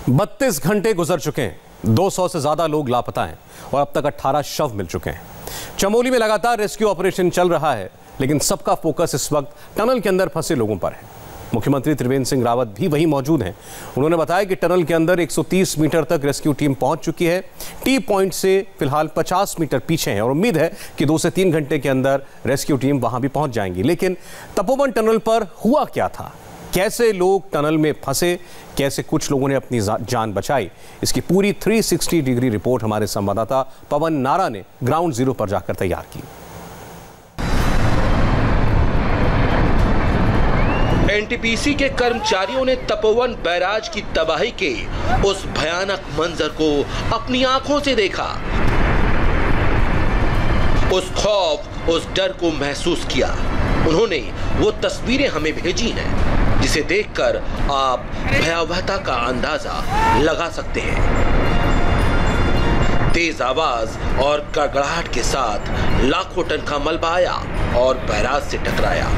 32 घंटे गुजर चुके हैं, 200 से ज्यादा लोग लापता हैं और अब तक 18 शव मिल चुके हैं। चमोली में लगातार रेस्क्यू ऑपरेशन चल रहा है, लेकिन सबका फोकस इस वक्त टनल के अंदर फंसे लोगों पर है। मुख्यमंत्री त्रिवेंद्र सिंह रावत भी वहीं मौजूद हैं। उन्होंने बताया कि टनल के अंदर 130 मीटर तक रेस्क्यू टीम पहुंच चुकी है। टी पॉइंट से फिलहाल 50 मीटर पीछे है और उम्मीद है कि 2 से 3 घंटे के अंदर रेस्क्यू टीम वहां भी पहुंच जाएंगी। लेकिन तपोवन टनल पर हुआ क्या था, कैसे लोग टनल में फंसे, कैसे कुछ लोगों ने अपनी जान बचाई, इसकी पूरी 360 डिग्री रिपोर्ट हमारे संवाददाता पवन नारा ने ग्राउंड जीरो पर जाकर तैयार की। एनटीपीसी के कर्मचारियों ने तपोवन बैराज की तबाही के उस भयानक मंजर को अपनी आंखों से देखा। उस खौफ, उस डर को महसूस किया। उन्होंने वो तस्वीरें हमें भेजी हैं, जिसे देखकर आप भयावहता का अंदाजा लगा सकते हैं। तेज आवाज और गड़गड़ाहट के साथ लाखों टन का मलबा आया और बैराज से टकराया।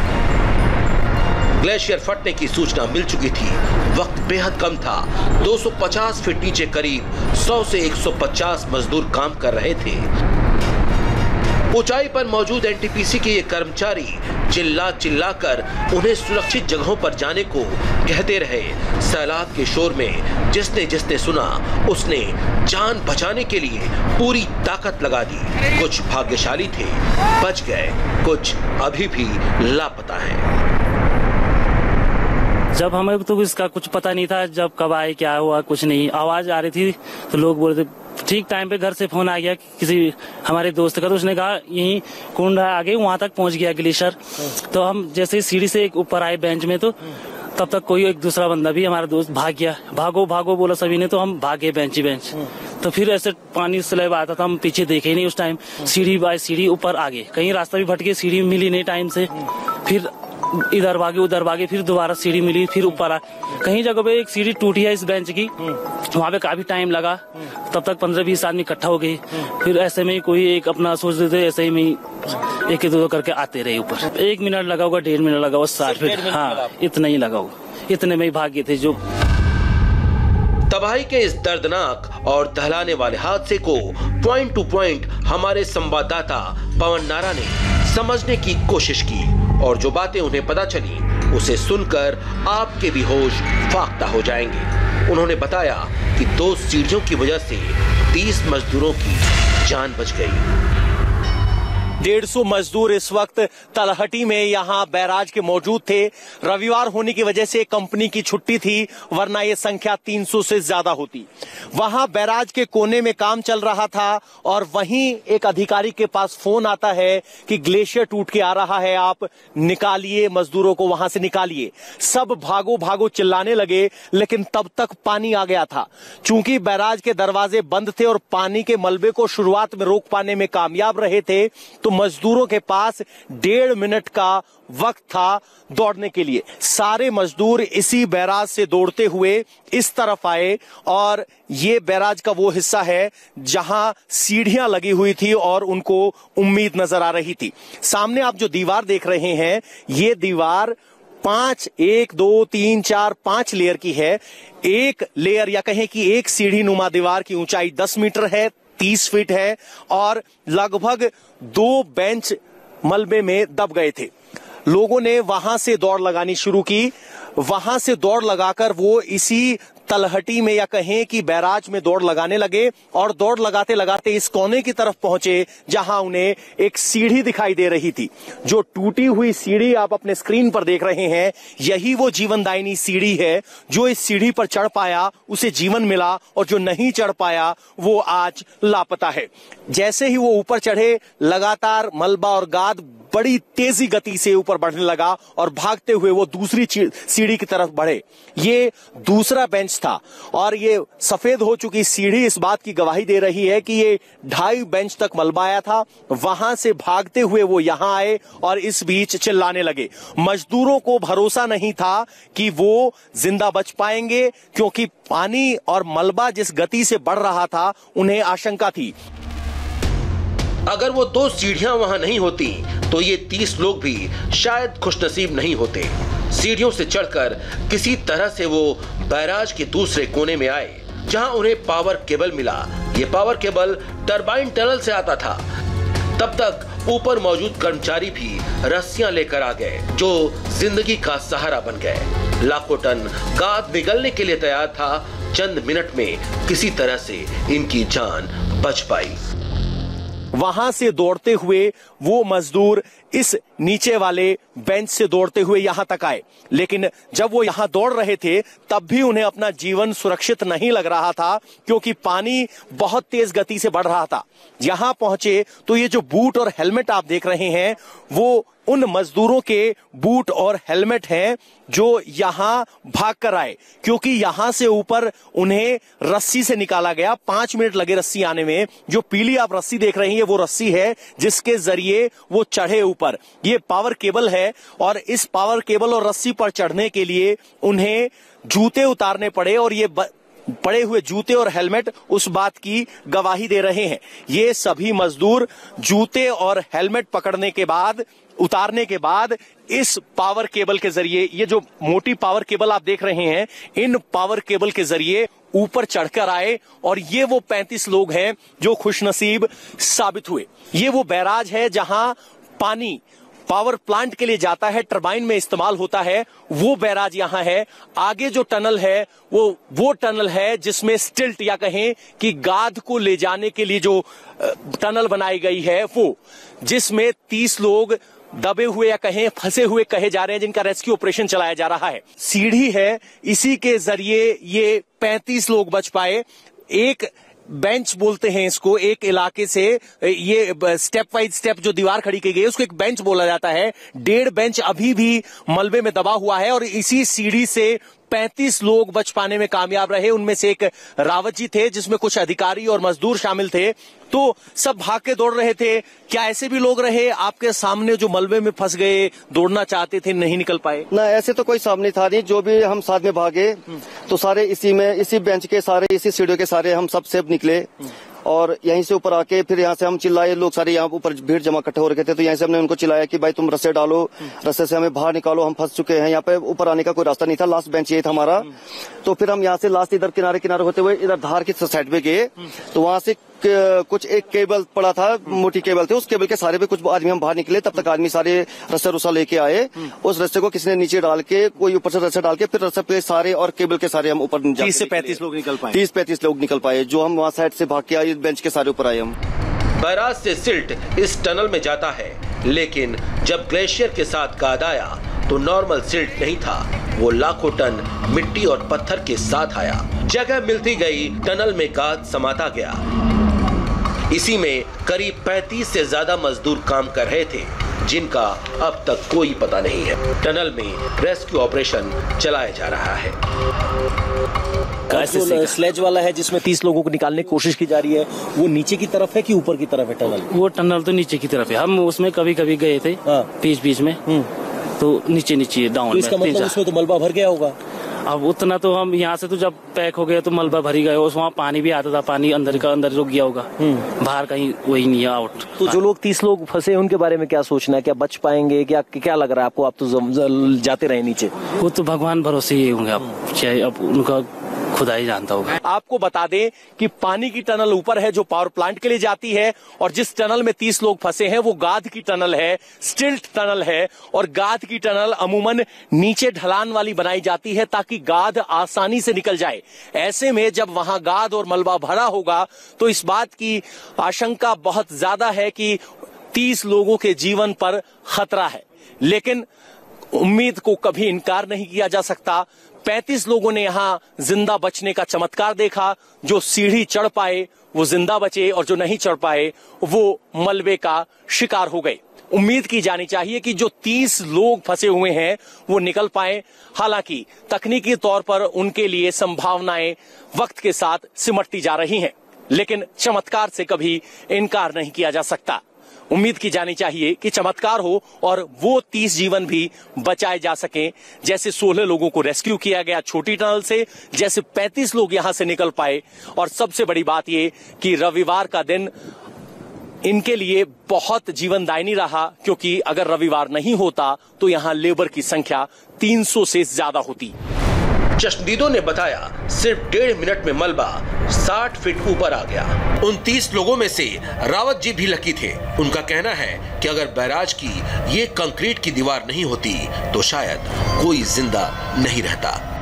ग्लेशियर फटने की सूचना मिल चुकी थी। वक्त बेहद कम था। 250 फीट नीचे करीब 100 से 150 मजदूर काम कर रहे थे। ऊंचाई पर मौजूद एनटीपीसी के ये कर्मचारी चिल्ला चिल्ला कर उन्हें सुरक्षित जगहों पर जाने को कहते रहे। सैलाब के शोर में जिसने जिसने सुना, उसने जान बचाने के लिए पूरी ताकत लगा दी। कुछ भाग्यशाली थे, बच गए, कुछ अभी भी लापता हैं। जब हमें तो इसका कुछ पता नहीं था, जब कब आए क्या हुआ कुछ नहीं। आवाज आ रही थी तो लोग बोल रहे थे। ठीक टाइम पे घर से फोन आ गया किसी हमारे दोस्त का, तो उसने कहा यहीं कुंड आगे वहां तक पहुंच गया ग्लेशियर। तो हम जैसे सीढ़ी से ऊपर आए बेंच में, तो तब तक कोई एक दूसरा बंदा भी हमारा दोस्त भाग गया। भागो भागो बोला सभी ने, तो हम भागे बेंच ही बेंच। तो फिर ऐसे पानी स्लैब आता था, हम पीछे देखे ही नहीं उस टाइम। सीढ़ी बाय सीढ़ी ऊपर आगे, कहीं रास्ता भी भटके, सीढ़ी मिली नहीं टाइम से। फिर इधर भागे उधर भागे, फिर दोबारा सीढ़ी मिली, फिर ऊपर आ। कहीं जगह पे एक सीढ़ी टूटी है इस बेंच की, वहाँ पे काफी टाइम लगा। तब तक 15-20 आदमी इकट्ठा हो गए। फिर ऐसे में कोई एक अपना सोच रहे थे, ऐसे ही में एक दो करके आते रहे ऊपर। 1 मिनट लगा होगा, 1.5 मिनट लगा होगा, 60 फीट, हाँ इतना ही लगा होगा। इतने में ही भाग गए थे। जो तबाही के इस दर्दनाक और दहलाने वाले हादसे को पॉइंट टू पॉइंट हमारे संवाददाता पवन नारा ने समझने की कोशिश की, और जो बातें उन्हें पता चली उसे सुनकर आपके भी होश फाख्ता हो जाएंगे। उन्होंने बताया कि 2 सीढ़ियों की वजह से 30 मजदूरों की जान बच गई। 150 मजदूर इस वक्त तलहटी में यहाँ बैराज के मौजूद थे। रविवार होने की वजह से कंपनी की छुट्टी थी, वरना ये संख्या 300 से ज्यादा होती। वहां बैराज के कोने में काम चल रहा था और वहीं एक अधिकारी के पास फोन आता है कि ग्लेशियर टूट के आ रहा है, आप निकालिए, मजदूरों को वहां से निकालिए। सब भागो भागो चिल्लाने लगे, लेकिन तब तक पानी आ गया था। चूंकि बैराज के दरवाजे बंद थे और पानी के मलबे को शुरुआत में रोक पाने में कामयाब रहे थे, तो मजदूरों के पास 1.5 मिनट का वक्त था दौड़ने के लिए। सारे मजदूर इसी बैराज से दौड़ते हुए इस तरफ आए, और ये बैराज का वो हिस्सा है जहां सीढ़ियां लगी हुई थी और उनको उम्मीद नजर आ रही थी। सामने आप जो दीवार देख रहे हैं, ये दीवार 1 2 3 4 5 लेयर की है। एक लेयर या कहें कि एक सीढ़ी नुमा दीवार की ऊंचाई 10 मीटर है, 30 फीट है, और लगभग 2 बेंच मलबे में दब गए थे। लोगों ने वहां से दौड़ लगानी शुरू की। वहां से दौड़ लगाकर वो इसी तलहटी में या कहें कि बैराज में दौड़ लगाने लगे, और दौड़ लगाते लगाते इस कोने की तरफ पहुंचे जहां उन्हें एक सीढ़ी दिखाई दे रही थी। जो टूटी हुई सीढ़ी आप अपने स्क्रीन पर देख रहे हैं, यही वो जीवनदायिनी सीढ़ी है। जो इस सीढ़ी पर चढ़ पाया उसे जीवन मिला, और जो नहीं चढ़ पाया वो आज लापता है। जैसे ही वो ऊपर चढ़े, लगातार मलबा और गाद बड़ी तेजी गति से ऊपर बढ़ने लगा, और भागते हुए वो दूसरी सीढ़ी की तरफ बढ़े। ये दूसरा बेंच था, और ये सफेद हो चुकी सीढ़ी इस बात की गवाही दे रही है कि ये 2.5 बेंच तक मलबा आया था। वहां से भागते हुए वो यहां आए और इस बीच चिल्लाने लगे। मजदूरों को भरोसा नहीं था कि वो जिंदा बच पाएंगे, क्योंकि पानी और मलबा जिस गति से बढ़ रहा था, उन्हें आशंका थी। अगर वो 2 सीढ़ियां वहां नहीं होती तो ये 30 लोग भी शायद खुशनसीब नहीं होते। सीढ़ियों से चढ़कर किसी तरह से वो बैराज के दूसरे कोने में आए, जहां उन्हें पावर केबल मिला। ये पावर केबल टरबाइन टनल से आता था। तब तक ऊपर मौजूद कर्मचारी भी रस्सियां लेकर आ गए, जो जिंदगी का सहारा बन गए। लाखों टन गाद निगलने के लिए तैयार था। चंद मिनट में किसी तरह से इनकी जान बच पाई। वहां से दौड़ते हुए वो मजदूर इस नीचे वाले बेंच से दौड़ते हुए यहां तक आए, लेकिन जब वो यहां दौड़ रहे थे तब भी उन्हें अपना जीवन सुरक्षित नहीं लग रहा था, क्योंकि पानी बहुत तेज गति से बढ़ रहा था। यहां पहुंचे तो ये जो बूट और हेलमेट आप देख रहे हैं वो उन मजदूरों के बूट और हेलमेट हैं जो यहां भाग कर आए, क्योंकि यहां से ऊपर उन्हें रस्सी से निकाला गया। 5 मिनट लगे रस्सी आने में। जो पीली आप रस्सी देख रही हैं वो रस्सी है जिसके जरिए वो चढ़े ऊपर। ये पावर केबल है और इस पावर केबल और रस्सी पर चढ़ने के लिए उन्हें जूते उतारने पड़े, और ये पड़े हुए जूते और हेलमेट उस बात की गवाही दे रहे हैं। ये सभी मजदूर जूते और हेलमेट पकड़ने के बाद, उतारने के बाद इस पावर केबल के जरिए, ये जो मोटी पावर केबल आप देख रहे हैं, इन पावर केबल के जरिए ऊपर चढ़कर आए। और ये वो 35 लोग हैं जो खुशनसीब साबित हुए। ये वो बैराज है जहां पानी पावर प्लांट के लिए जाता है, टरबाइन में इस्तेमाल होता है। वो बैराज यहां है। आगे जो टनल है वो टनल है जिसमें स्टिल्ट या कहें कि गाद को ले जाने के लिए जो टनल बनाई गई है, वो जिसमें 30 लोग दबे हुए या कहें फंसे हुए कहे जा रहे हैं, जिनका रेस्क्यू ऑपरेशन चलाया जा रहा है। सीढ़ी है, इसी के जरिए ये 35 लोग बच पाए। एक बेंच बोलते हैं इसको, एक इलाके से ये स्टेप बाई स्टेप जो दीवार खड़ी की गई है उसको एक बेंच बोला जाता है। 1.5 बेंच अभी भी मलबे में दबा हुआ है और इसी सीढ़ी से 35 लोग बच पाने में कामयाब रहे। उनमें से एक रावत जी थे, जिसमें कुछ अधिकारी और मजदूर शामिल थे। तो सब भाग के दौड़ रहे थे। क्या ऐसे भी लोग रहे आपके सामने जो मलबे में फंस गए, दौड़ना चाहते थे, नहीं निकल पाए? ना, ऐसे तो कोई सामने था नहीं। जो भी हम साथ में भागे तो सारे इसी बेंच के सारे, इसी सीढ़ियों के सारे हम सब सेफ निकले। और यहीं से ऊपर आके फिर यहाँ से हम चिल्लाए, लोग सारे यहाँ ऊपर भीड़ जमा इकट्ठे हो रखे थे, तो यहीं से हमने उनको चिल्लाया कि भाई तुम रस्से डालो, रस्से से हमें बाहर निकालो, हम फंस चुके हैं। यहाँ पे ऊपर आने का कोई रास्ता नहीं था, लास्ट बेंच ये था हमारा। तो फिर हम यहाँ से लास्ट इधर किनारे होते हुए इधर धार की साइड पे गए, तो वहां से कुछ एक केबल पड़ा था, मोटी केबल थी, उस केबल के सारे पे कुछ आदमी हम बाहर निकले। तब तक आदमी सारे रस्सा रुस्सा लेके आए। उस रस्से को किसी ने नीचे डाल के, कोई ऊपर से रस्सा डाल के, फिर रस्से पे सारे और केबल के सारे हम ऊपर 30 से 35 लोग निकल पाए। 30-35 लोग निकल पाए, जो हम वहाँ साइड से भाग के आए, बेंच के सारे ऊपर आए हम। बैराज से सिल्ट इस टनल में जाता है, लेकिन जब ग्लेशियर के साथ गाद आया तो नॉर्मल सिल्ट नहीं था, वो लाखों टन मिट्टी और पत्थर के साथ आया। जगह मिलती गई टनल में गाद समाता गया। इसी में करीब 35 से ज्यादा मजदूर काम कर रहे थे, जिनका अब तक कोई पता नहीं है। टनल में रेस्क्यू ऑपरेशन चलाया जा रहा है। स्लेज वाला है जिसमें 30 लोगों को निकालने की कोशिश की जा रही है, वो नीचे की तरफ है कि ऊपर की तरफ है टनल? वो टनल तो नीचे की तरफ है। हम उसमें कभी कभी गए थे बीच में, तो नीचे डाउन। तो इसका मतलब उसमें तो मलबा भर गया होगा। अब उतना तो हम यहाँ से तो जब पैक हो गए तो मलबा भरी गए, वहाँ पानी भी आता था, पानी अंदर रुक गया होगा, बाहर कहीं वही नहीं है आउट। तो जो लोग 30 लोग फंसे हैं उनके बारे में क्या सोचना है? क्या बच पाएंगे? क्या लग रहा है आपको? आप तो जाते रहे नीचे। वो तो भगवान भरोसे ही होंगे, अब चाहे अब उनका खुदा ही जानता होगा। आपको बता दें कि पानी की टनल ऊपर है जो पावर प्लांट के लिए जाती है, और जिस टनल में 30 लोग फंसे हैं वो गाद की टनल है, स्टिल्ट टनल है। और गाद की टनल अमूमन नीचे ढलान वाली बनाई जाती है ताकि गाद आसानी से निकल जाए। ऐसे में जब वहां गाद और मलबा भरा होगा तो इस बात की आशंका बहुत ज्यादा है कि 30 लोगों के जीवन पर खतरा है, लेकिन उम्मीद को कभी इनकार नहीं किया जा सकता। 35 लोगों ने यहां जिंदा बचने का चमत्कार देखा। जो सीढ़ी चढ़ पाए वो जिंदा बचे, और जो नहीं चढ़ पाए वो मलबे का शिकार हो गए। उम्मीद की जानी चाहिए कि जो 30 लोग फंसे हुए हैं वो निकल पाए। हालांकि तकनीकी तौर पर उनके लिए संभावनाएं वक्त के साथ सिमटती जा रही हैं, लेकिन चमत्कार से कभी इनकार नहीं किया जा सकता। उम्मीद की जानी चाहिए कि चमत्कार हो और वो 30 जीवन भी बचाए जा सकें। जैसे 16 लोगों को रेस्क्यू किया गया छोटी टनल से, जैसे 35 लोग यहां से निकल पाए। और सबसे बड़ी बात ये कि रविवार का दिन इनके लिए बहुत जीवनदायिनी रहा, क्योंकि अगर रविवार नहीं होता तो यहां लेबर की संख्या 300 से ज्यादा होती। चश्मदीदों ने बताया सिर्फ 1.5 मिनट में मलबा 60 फीट ऊपर आ गया। 29 लोगों में से रावत जी भी लकी थे। उनका कहना है कि अगर बैराज की ये कंक्रीट की दीवार नहीं होती तो शायद कोई जिंदा नहीं रहता।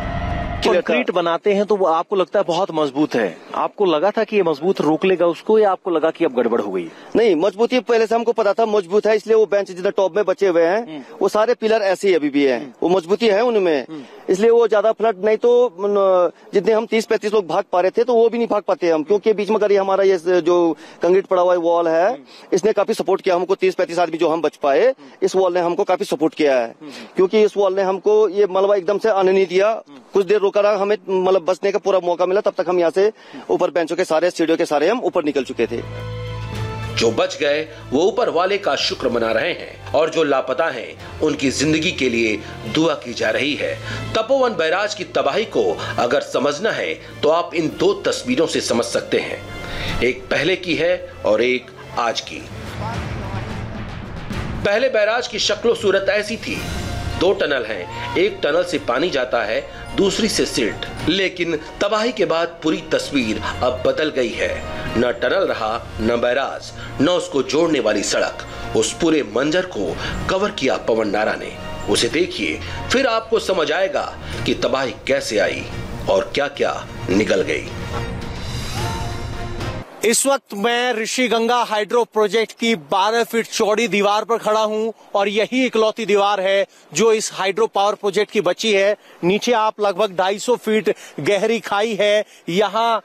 कंक्रीट बनाते हैं तो वो आपको लगता है बहुत मजबूत है, आपको लगा था कि ये मजबूत रोक लेगा उसको, या आपको लगा कि अब गड़बड़ हो गई? नहीं, मजबूती पहले से हमको पता था मजबूत है, इसलिए वो बेंच जिधर टॉप में बचे हुए हैं वो सारे पिलर ऐसे ही अभी भी हैं, वो मजबूती है उनमें, इसलिए वो ज्यादा फ्लड नहीं। तो जितने हम 30-35 लोग भाग पा रहे थे तो वो भी नहीं भाग पाते हम, क्योंकि बीच में करी हमारा ये जो कंक्रीट पड़ा हुआ वॉल है इसने काफी सपोर्ट किया हमको। 30-35 आदमी जो हम बच पाए, इस वॉल ने हमको काफी सपोर्ट किया है, क्योंकि इस वॉल ने हमको ये मलबा एकदम से आने नहीं दिया। कुछ देर रोका रहा, हमें मतलब बचने का पूरा मौका मिला, तब तक हम यहाँ से ऊपर बेंचों के सारे सीढ़ियों के सारे हम ऊपर निकल चुके थे। जो बच गए वो ऊपर वाले का शुक्र मना रहे हैं और जो लापता हैं उनकी जिंदगी के लिए दुआ की जा रही है। तपोवन बैराज की तबाही को अगर समझना है तो आप इन 2 तस्वीरों से समझ सकते हैं, एक पहले की है और एक आज की। पहले बैराज की शक्लो सूरत ऐसी थी, 2 टनल हैं, एक टनल से पानी जाता है, दूसरी से सिल्ट। लेकिन तबाही के बाद पूरी तस्वीर अब बदल गई है। न टनल रहा, न बैराज, न उसको जोड़ने वाली सड़क। उस पूरे मंजर को कवर किया पवन नारा ने। उसे देखिए, फिर आपको समझ आएगा कि तबाही कैसे आई और क्या क्या निकल गई। इस वक्त मैं ऋषिगंगा हाइड्रो प्रोजेक्ट की 12 फीट चौड़ी दीवार पर खड़ा हूं और यही इकलौती दीवार है जो इस हाइड्रो पावर प्रोजेक्ट की बची है। नीचे आप लगभग 250 फीट गहरी खाई है। यहाँ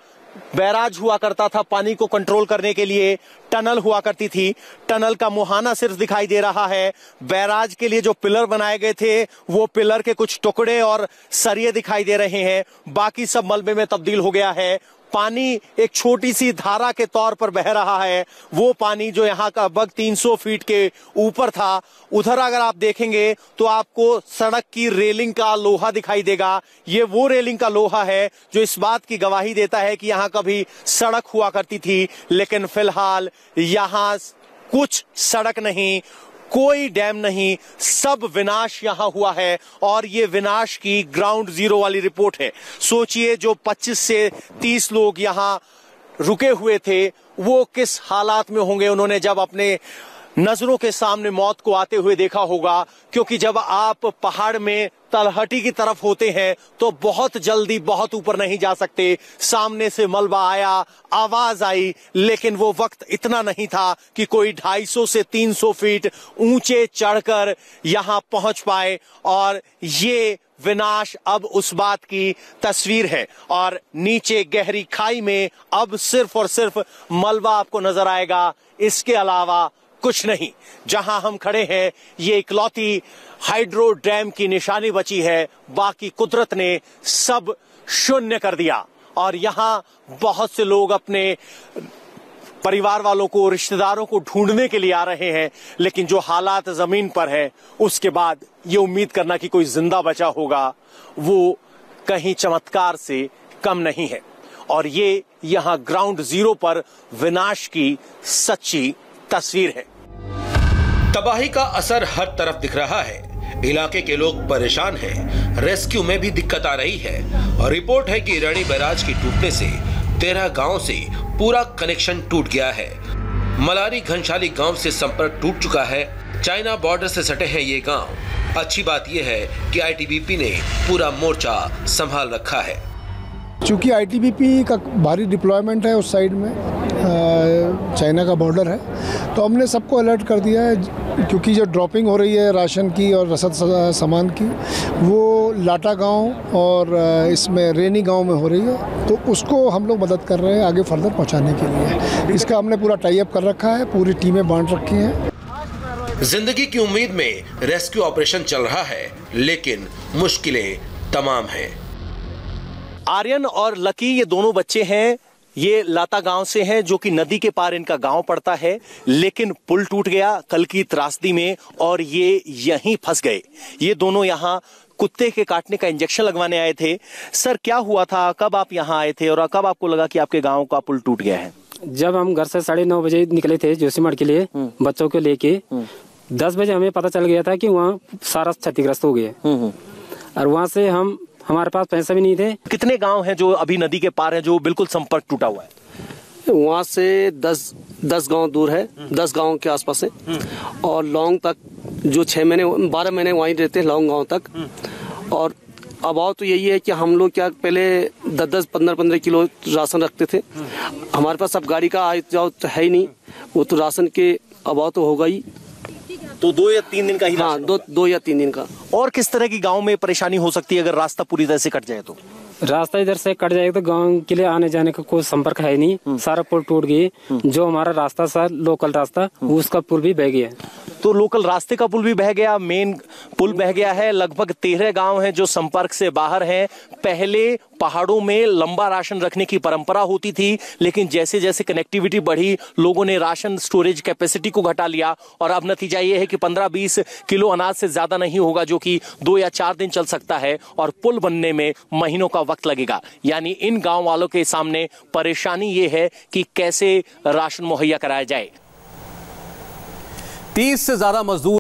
बैराज हुआ करता था पानी को कंट्रोल करने के लिए, टनल हुआ करती थी। टनल का मुहाना सिर्फ दिखाई दे रहा है। बैराज के लिए जो पिलर बनाए गए थे वो पिलर के कुछ टुकड़े और सरिये दिखाई दे रहे हैं, बाकी सब मलबे में तब्दील हो गया है। पानी एक छोटी सी धारा के तौर पर बह रहा है। वो पानी जो यहाँ का लगभग 300 फीट के ऊपर था, उधर अगर आप देखेंगे तो आपको सड़क की रेलिंग का लोहा दिखाई देगा। ये वो रेलिंग का लोहा है जो इस बात की गवाही देता है कि यहाँ कभी सड़क हुआ करती थी। लेकिन फिलहाल यहाँ कुछ सड़क नहीं, कोई डैम नहीं, सब विनाश यहां हुआ है और ये विनाश की ग्राउंड जीरो वाली रिपोर्ट है। सोचिए जो 25 से 30 लोग यहां रुके हुए थे वो किस हालात में होंगे, उन्होंने जब अपने नजरों के सामने मौत को आते हुए देखा होगा। क्योंकि जब आप पहाड़ में तलहटी की तरफ होते हैं तो बहुत जल्दी बहुत ऊपर नहीं जा सकते। सामने से मलबा आया, आवाज आई, लेकिन वो वक्त इतना नहीं था कि कोई 250 से 300 फीट ऊंचे चढ़कर यहां पहुंच पाए। और ये विनाश अब उस बात की तस्वीर है और नीचे गहरी खाई में अब सिर्फ और सिर्फ मलबा आपको नजर आएगा, इसके अलावा कुछ नहीं। जहां हम खड़े हैं ये इकलौती हाइड्रो डैम की निशानी बची है, बाकी कुदरत ने सब शून्य कर दिया। और यहां बहुत से लोग अपने परिवार वालों को, रिश्तेदारों को ढूंढने के लिए आ रहे हैं, लेकिन जो हालात जमीन पर है उसके बाद ये उम्मीद करना कि कोई जिंदा बचा होगा वो कहीं चमत्कार से कम नहीं है। और ये यहां ग्राउंड जीरो पर विनाश की सच्ची तस्वीर है। तबाही का असर हर तरफ दिख रहा है। इलाके के लोग परेशान हैं, रेस्क्यू में भी दिक्कत आ रही है। और रिपोर्ट है कि रणी बैराज के टूटने से 13 गांव से पूरा कनेक्शन टूट गया है। मलारी घनशाली गांव से संपर्क टूट चुका है। चाइना बॉर्डर से सटे हैं ये गांव। अच्छी बात यह है कि आईटीबीपी ने पूरा मोर्चा संभाल रखा है। चूँकि आईटीबीपी का भारी डिप्लॉयमेंट है उस साइड में, चाइना का बॉर्डर है, तो हमने सबको अलर्ट कर दिया है। क्योंकि जो ड्रॉपिंग हो रही है राशन की और रसद सामान की, वो लाटा गांव और इसमें रेनी गांव में हो रही है, तो उसको हम लोग मदद कर रहे हैं आगे फर्दर पहुंचाने के लिए। इसका हमने पूरा टाई अप कर रखा है, पूरी टीमें बांट रखी हैं। जिंदगी की उम्मीद में रेस्क्यू ऑपरेशन चल रहा है, लेकिन मुश्किलें तमाम हैं। आर्यन और लकी ये दोनों बच्चे हैं, ये लाता गांव से हैं, जो कि नदी के पार इनका गांव पड़ता है। लेकिन पुल टूट गया कल की त्रासदी में और ये यहीं फंस गए। ये दोनों यहाँ कुत्ते के काटने का इंजेक्शन लगवाने आए थे। सर क्या हुआ था, कब आप यहाँ आए थे और कब आपको लगा कि आपके गांव का पुल टूट गया है? जब हम घर से 9:30 बजे निकले थे जोशीमठ के लिए बच्चों को लेके, 10 बजे हमें पता चल गया था कि वहाँ सारा क्षतिग्रस्त हो गया। और वहाँ से हमारे पास पैसे भी नहीं थे। कितने गांव हैं जो अभी नदी के पार हैं, जो बिल्कुल संपर्क टूटा हुआ है? वहाँ से 10 गांव दूर है, 10 गांव के आसपास है। और लौंग तक जो 12 महीने वहीं रहते हैं, लौंग गांव तक। और अभाव तो यही है कि हम लोग क्या पहले 10-10, 15-15 किलो राशन रखते थे। हमारे पास अब गाड़ी का आय जाओ तो है ही नहीं, वो तो राशन के अभाव तो होगा ही। तो 2 या 3 दिन का ही? हाँ, 2 या 3 दिन का। और किस तरह की गांव में परेशानी हो सकती है अगर रास्ता पूरी तरह से कट जाए तो? रास्ता इधर से कट जाएगा तो गांव के लिए आने जाने का कोई संपर्क है नहीं, सारा पुल टूट गई। जो हमारा रास्ता था लोकल रास्ता, उसका पुल भी बह गया। तो लोकल रास्ते का पुल भी बह गया, मेन पुल बह गया है। लगभग 13 गांव हैं जो संपर्क से बाहर हैं। पहले पहाड़ों में लंबा राशन रखने की परंपरा होती थी, लेकिन जैसे जैसे कनेक्टिविटी बढ़ी, लोगों ने राशन स्टोरेज कैपेसिटी को घटा लिया और अब नतीजा ये है कि 15-20 किलो अनाज से ज्यादा नहीं होगा, जो कि 2 या 4 दिन चल सकता है और पुल बनने में महीनों का वक्त लगेगा। यानी इन गांव वालों के सामने परेशानी ये है कि कैसे राशन मुहैया कराया जाए। 30 से ज्यादा मजदूर